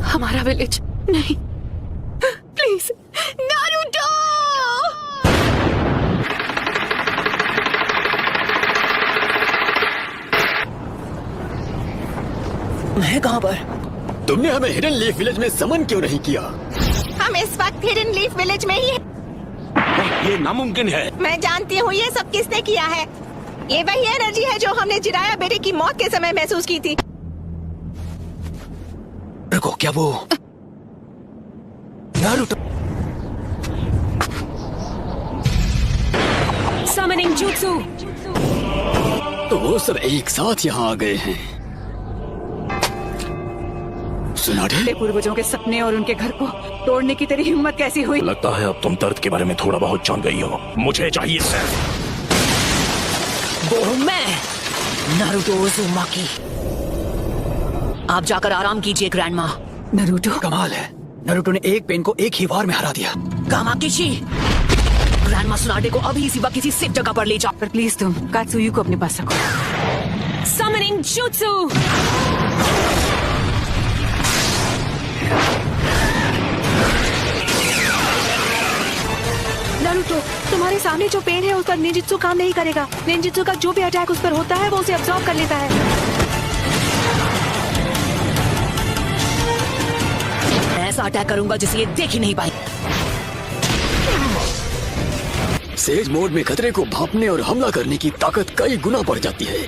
हमारा विलेज नहीं, please Naruto. मैं कहाँ पर? तुमने हमें हिडन लीफ विलेज में समन क्यों नहीं किया? हम इस वक्त हिडन लीफ विलेज में ही हैं। ये नामुमकिन है। मैं जानती हूँ ये सब किसने किया है। ये वही एनर्जी है जो हमने जिराया बेटे की मौत के समय महसूस की थी। रुको, क्या वो नारुतो? Summoning jutsu. तो वो सब एक साथ यहाँ आ गए हैं। सुनाडे, पूर्वजों के सपने और उनके घर को तोड़ने की तेरी हिम्मत कैसी हुई? लगता है अब तुम दर्द के बारे में थोड़ा बहुत जान गई हो। मुझे चाहिए सर। वो हूँ मैं, नारुतो उज़ुमाकी। आप जाकर आराम कीजिए ग्रैंडमा। नारुतो, कमाल है, नारुतो ने एक पेन को एक ही वार में हरा दिया। कामाकिशी, ग्रैंडमा सुनाडे को अभी इसी वक्त किसी सेफ जगह पर ले जाओ। पर प्लीज तुम कात्सुयु को अपने पास रखो। Summoning jutsu. नारुतो, तुम्हारे सामने जो पेड़ है उस पर निंजित्सु काम नहीं करेगा। निंजित्सु का जो भी अटैक उस पर होता है वो उसे अब्सॉर्ब कर लेता है। ऐसा अटैक करूंगा जिसे ये देख ही नहीं पाई। सेज मोड में खतरे को भांपने और हमला करने की ताकत कई गुना बढ़ जाती है।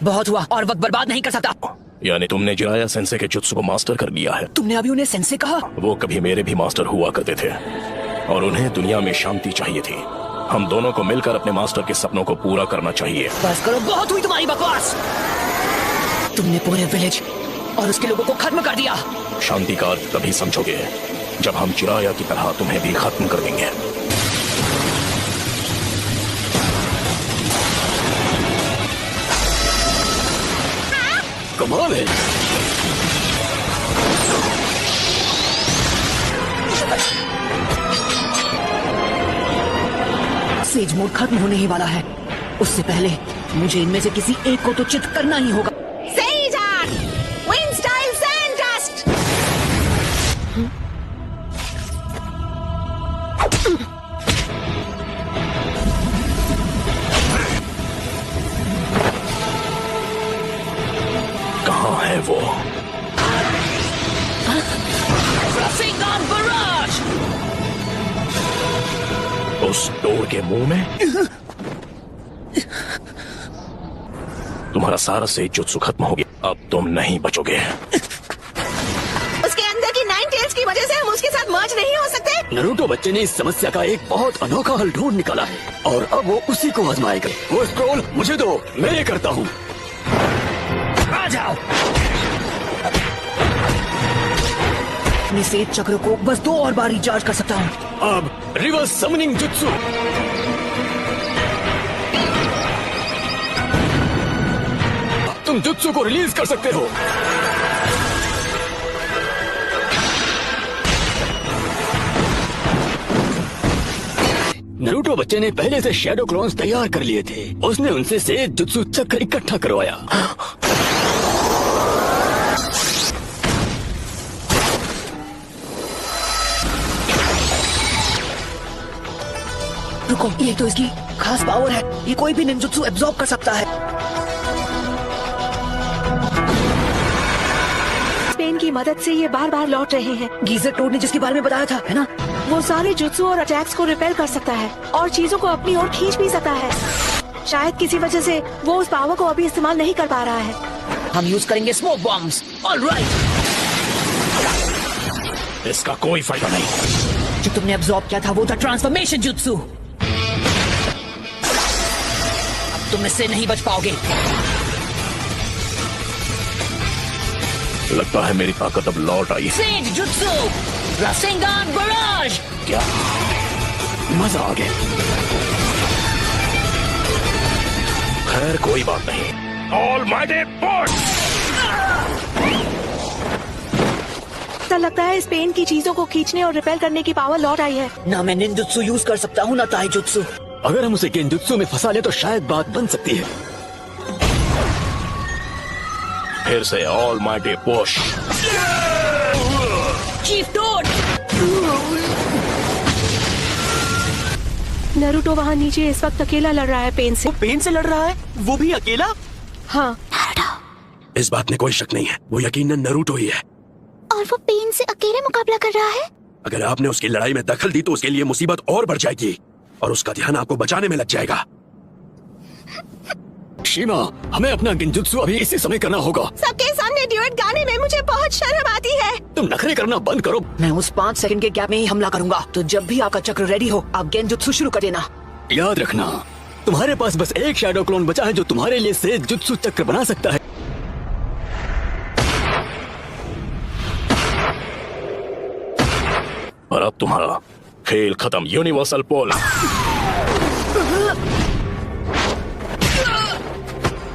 बहुत हुआ और वक्त बर्बाद नहीं कर सकता। यानी तुमने जिराया सेंसे के जुत्सु को मास्टर कर लिया है। तुमने अभी उन्हें सेंसे कहा? वो कभी मेरे भी मास्टर हुआ करते थे और उन्हें दुनिया में शांति चाहिए थी। हम दोनों को मिलकर अपने मास्टर के सपनों को पूरा करना चाहिए। बस करो, बहुत हुई तुम्हारी बकवास। तुमने पूरे विलेज और उसके लोगों को खत्म कर दिया। शांति का अर्थ तभी समझोगे जब हम जिराया की तरह तुम्हें भी खत्म कर देंगे। कमाल है। सेज मोड खत्म होने ही वाला है। उससे पहले मुझे इनमें से किसी एक को तो चित करना ही होगा। Says art, wind style sand dust. कहाँ है वो? Rasengan Barrage! उस डोर के मुंह में? तुम्हारा सारा से जुत्सु खत्म हो गया। अब तुम नहीं बचोगे। उसके अंदर की 9 टेल्स की वजह से हम उसके साथ मर्ज नहीं हो सकते। नारुतो बच्चे ने इस समस्या का एक बहुत अनोखा हल ढूंढ निकाला है और अब वो उसी को आजमाएगा। वो स्क्रॉल मुझे दो, मैं ये करता हूँ। आ जाओ। अपने सेज चक्र को बस 2 और बार रिचार्ज कर सकता हूँ। अब रिवर्स समनिंग जुत्सु। तुम जुत्सु को रिलीज कर सकते हो। नारुतो बच्चे ने पहले से शैडो क्लोन्स तैयार कर लिए थे। उसने उनसे सेज जुत्सु चक्र इकट्ठा करवाया। रुको, ये तो इसकी खास पावर है। ये कोई भी निंजुत्सु एब्जॉर्ब कर सकता है। पेन की मदद से ये बार बार लौट रहे हैं। गीजर टोड ने जिसके बारे में बताया था, है ना? वो सारे जुत्सु और अटैक्स को रिपेल कर सकता है और चीजों को अपनी ओर खींच भी सकता है। शायद किसी वजह से वो उस पावर को अभी इस्तेमाल नहीं कर पा रहा है। हम यूज करेंगे स्मोक बॉम्ब्स। ऑलराइट। इसका कोई फायदा नहीं। जो तुमने एब्जॉर्ब किया था वो था ट्रांसफॉर्मेशन जुत्सु। अब तुम इससे नहीं बच पाओगे। लगता है मेरी ताकत अब लौट आई। Sage jutsu, Rasengan barrage. क्या मजा आ गया। खैर कोई बात नहीं। Almighty force. ऐसा लगता है इस पेन की चीजों को खींचने और रिपेल करने की पावर लौट आई है। ना मैं निंजुत्सु यूज कर सकता हूँ ना ताईजुत्सु। अगर हम उसे गेंजुत्सु में फंसा ले तो शायद बात बन सकती है। फिर से ऑल माइटी पुश। चीफ डोड। नारुतो वहाँ नीचे इस वक्त अकेला लड़ रहा है पेन से। वो पेन से लड़ रहा है, वो भी अकेला। हाँ, इस बात में कोई शक नहीं है, वो यकीनन नारुतो ही है। और वो पेन से अकेले मुकाबला कर रहा है। अगर आपने उसकी लड़ाई में दखल दी तो उसके लिए मुसीबत और बढ़ जाएगी और उसका ध्यान आपको बचाने में लग जाएगा। शीमा, हमें अपना गिंजुत्सु अभी इसी समय करना होगा। सबके सामने ड्यूएट गाने में मुझे बहुत शर्म आती है। तुम नखरे करना बंद करो। मैं उस 5 सेकंड के गैप में ही हमला करूंगा, तो जब भी आपका चक्र रेडी हो आप गेंजुत्सु शुरू कर देना। याद रखना, तुम्हारे पास बस एक शैडो क्लोन बचा है जो तुम्हारे लिए से जुत्सु चक्र बना सकता है। और अब तुम्हारा खेल खत्म। यूनिवर्सल पोल।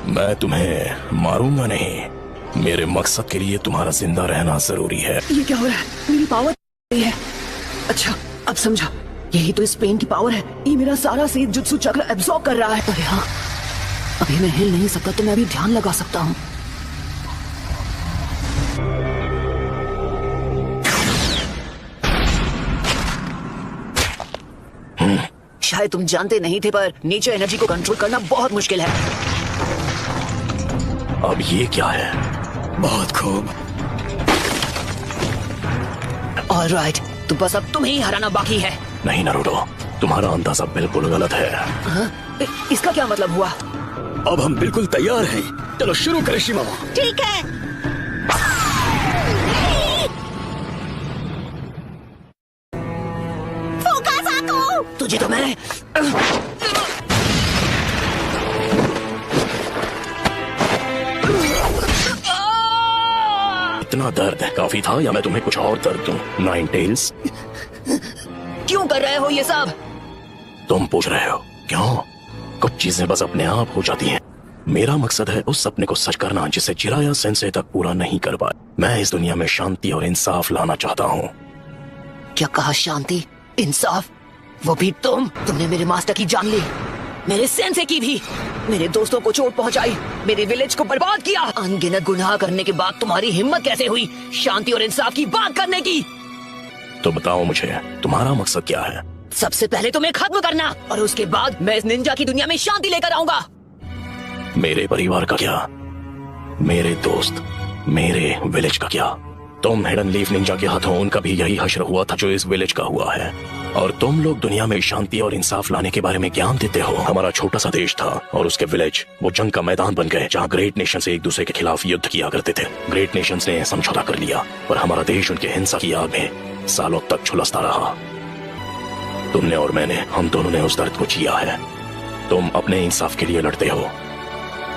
मैं तुम्हें मारूंगा नहीं, मेरे मकसद के लिए तुम्हारा जिंदा रहना जरूरी है। ये क्या हो रहा है? मेरी पावर है। अच्छा, अब समझा, यही तो इस पेन की पावर है। ये मेरा सारा सेज जुत्सु चक्र एब्सॉर्ब कर रहा है। अरे हाँ, अभी मैं हिल नहीं सकता तो मैं अभी ध्यान लगा सकता हूँ। शायद तुम जानते नहीं थे, पर नीचे एनर्जी को कंट्रोल करना बहुत मुश्किल है। अब ये क्या है? बहुत खूब। ऑलराइट, तो बस अब तुम्हें ही हराना बाकी है। नहीं नारुतो, तुम्हारा अंदाजा बिल्कुल गलत है। हाँ? इसका क्या मतलब हुआ? अब हम बिल्कुल तैयार हैं। चलो शुरू करें शिमा। ठीक है। फोकस आको। तुझे तो मैं इतना दर्द काफी था या मैं तुम्हें कुछ और दर्द दूं? नाइन टेल्स, क्यों कर रहे हो ये सब? तुम पूछ रहे हो क्यों? कुछ चीजें बस अपने आप हो जाती हैं। मेरा मकसद है उस सपने को सच करना जिसे जिराया सेंसे तक पूरा नहीं कर पाया। मैं इस दुनिया में शांति और इंसाफ लाना चाहता हूँ। क्या कहा? शांति, इंसाफ? वो भी तुमने मेरे मास्टर की जान ली, मेरे सेंसे की भी, मेरे दोस्तों को चोट पहुंचाई, मेरे विलेज को बर्बाद किया। अनगिनत गुनाह करने के बाद तुम्हारी हिम्मत कैसे हुई शांति और इंसाफ की बात करने की? तो बताओ मुझे, तुम्हारा मकसद क्या है? सबसे पहले तुम्हें खत्म करना, और उसके बाद मैं इस निंजा की दुनिया में शांति लेकर आऊंगा। मेरे परिवार का क्या? मेरे दोस्त, मेरे विलेज का क्या? तुम हिडन लीफ निंजा के हाथों उनका भी यही हश्र हुआ था जो इस विलेज का हुआ है, और तुम लोग दुनिया में शांति और इंसाफ लाने के बारे में ज्ञान देते हो। हमारा छोटा सा देश था और उसके विलेज वो जंग का मैदान बन गए जहाँ ग्रेट नेशन से एक दूसरे के खिलाफ युद्ध किया करते थे। ग्रेट नेशंस ने समझौता कर लिया और हमारा देश उनके हिंसा की आग में सालों तक झुलसता रहा। तुमने और मैंने, हम दोनों ने उस दर्द को जिया है। तुम अपने इंसाफ के लिए लड़ते हो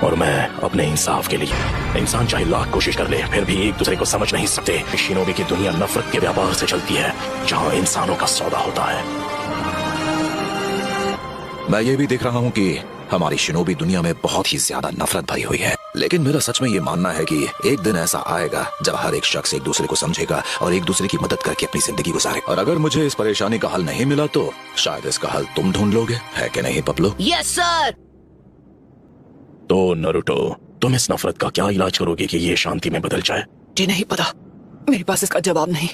और मैं अपने इंसाफ के लिए। इंसान चाहे लाख कोशिश कर ले फिर भी एक दूसरे को समझ नहीं सकते। शिनोबी की दुनिया नफरत के व्यापार से चलती है जहाँ इंसानों का सौदा होता है। मैं ये भी देख रहा हूँ कि हमारी शिनोबी दुनिया में बहुत ही ज्यादा नफरत भरी हुई है, लेकिन मेरा सच में ये मानना है कि एक दिन ऐसा आएगा जब हर एक शख्स एक दूसरे को समझेगा और एक दूसरे की मदद करके अपनी जिंदगी गुजारे। और अगर मुझे इस परेशानी का हल नहीं मिला तो शायद इसका हल तुम ढूंढ लोगे, है कि नहीं पपलू? Yes sir. तो नारुतो, तुम इस नफरत का क्या इलाज करोगे कि ये शांति में बदल जाए? जी नहीं पता, मेरे पास इसका जवाब नहीं।